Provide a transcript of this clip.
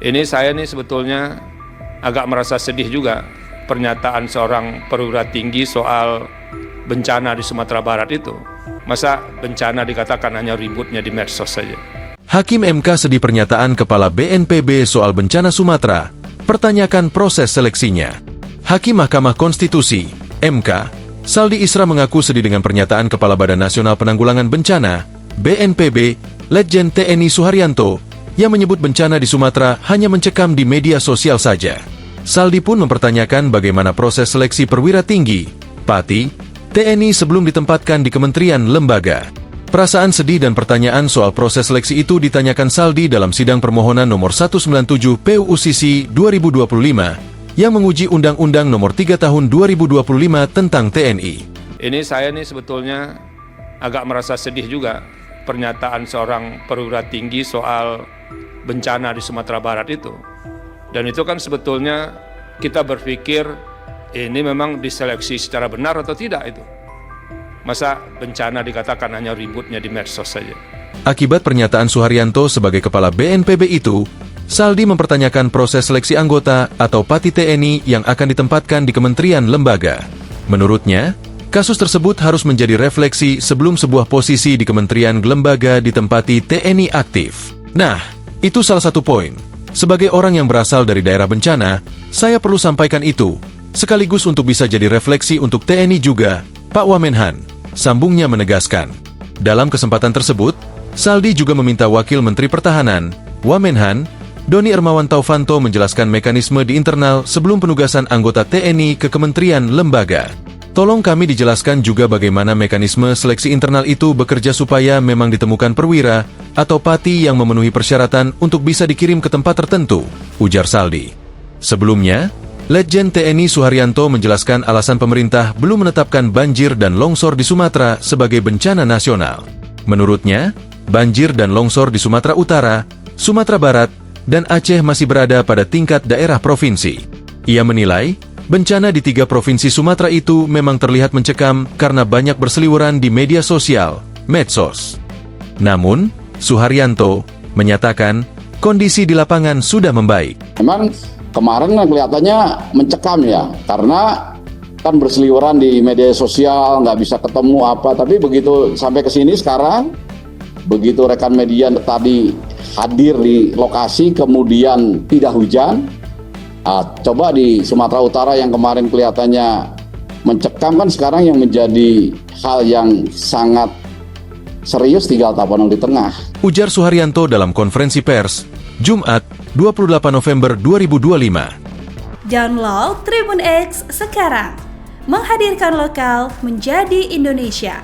Ini saya nih sebetulnya agak merasa sedih juga pernyataan seorang perwira tinggi soal bencana di Sumatera Barat itu. Masa bencana dikatakan hanya ributnya di medsos saja. Hakim MK sedih pernyataan Kepala BNPB soal bencana Sumatera, pertanyakan proses seleksinya. Hakim Mahkamah Konstitusi, MK, Saldi Isra mengaku sedih dengan pernyataan Kepala Badan Nasional Penanggulangan Bencana, BNPB, Letjen TNI Suharyanto, yang menyebut bencana di Sumatera hanya mencekam di media sosial saja. Saldi pun mempertanyakan bagaimana proses seleksi perwira tinggi, Pati, TNI sebelum ditempatkan di kementerian lembaga. Perasaan sedih dan pertanyaan soal proses seleksi itu ditanyakan Saldi dalam sidang permohonan nomor 197 PUUCC 2025 yang menguji Undang-Undang nomor 3 tahun 2025 tentang TNI. Ini saya nih sebetulnya agak merasa sedih juga pernyataan seorang perwira tinggi soal bencana di Sumatera Barat itu. Dan itu kan sebetulnya kita berpikir ini memang diseleksi secara benar atau tidak itu. Masa bencana dikatakan hanya ributnya di medsos saja. Akibat pernyataan Suharyanto sebagai Kepala BNPB itu, Saldi mempertanyakan proses seleksi anggota atau Pati TNI yang akan ditempatkan di kementerian lembaga. Menurutnya, kasus tersebut harus menjadi refleksi sebelum sebuah posisi di kementerian lembaga ditempati TNI aktif. Nah, itu salah satu poin. Sebagai orang yang berasal dari daerah bencana, saya perlu sampaikan itu, sekaligus untuk bisa jadi refleksi untuk TNI juga, Pak Wamenhan, sambungnya menegaskan. Dalam kesempatan tersebut, Saldi juga meminta Wakil Menteri Pertahanan, Wamenhan, Doni Ermawan Taufanto menjelaskan mekanisme di internal sebelum penugasan anggota TNI ke kementerian lembaga. Tolong kami dijelaskan juga bagaimana mekanisme seleksi internal itu bekerja supaya memang ditemukan perwira atau pati yang memenuhi persyaratan untuk bisa dikirim ke tempat tertentu, ujar Saldi. Sebelumnya, Letjen TNI Suharyanto menjelaskan alasan pemerintah belum menetapkan banjir dan longsor di Sumatera sebagai bencana nasional. Menurutnya, banjir dan longsor di Sumatera Utara, Sumatera Barat, dan Aceh masih berada pada tingkat daerah provinsi. Ia menilai, bencana di 3 provinsi Sumatera itu memang terlihat mencekam karena banyak berseliweran di media sosial, medsos. Namun, Suharyanto menyatakan kondisi di lapangan sudah membaik. Memang kemarin kelihatannya mencekam ya, karena kan berseliweran di media sosial, nggak bisa ketemu apa. Tapi begitu sampai ke sini sekarang, begitu rekan media tadi hadir di lokasi, kemudian tidak hujan. Coba di Sumatera Utara yang kemarin kelihatannya mencekam kan sekarang yang menjadi hal yang sangat serius tinggal tapanung di tengah. Ujar Suharyanto dalam konferensi pers, Jumat, 28 November 2025. Download Tribun X sekarang, menghadirkan lokal menjadi Indonesia.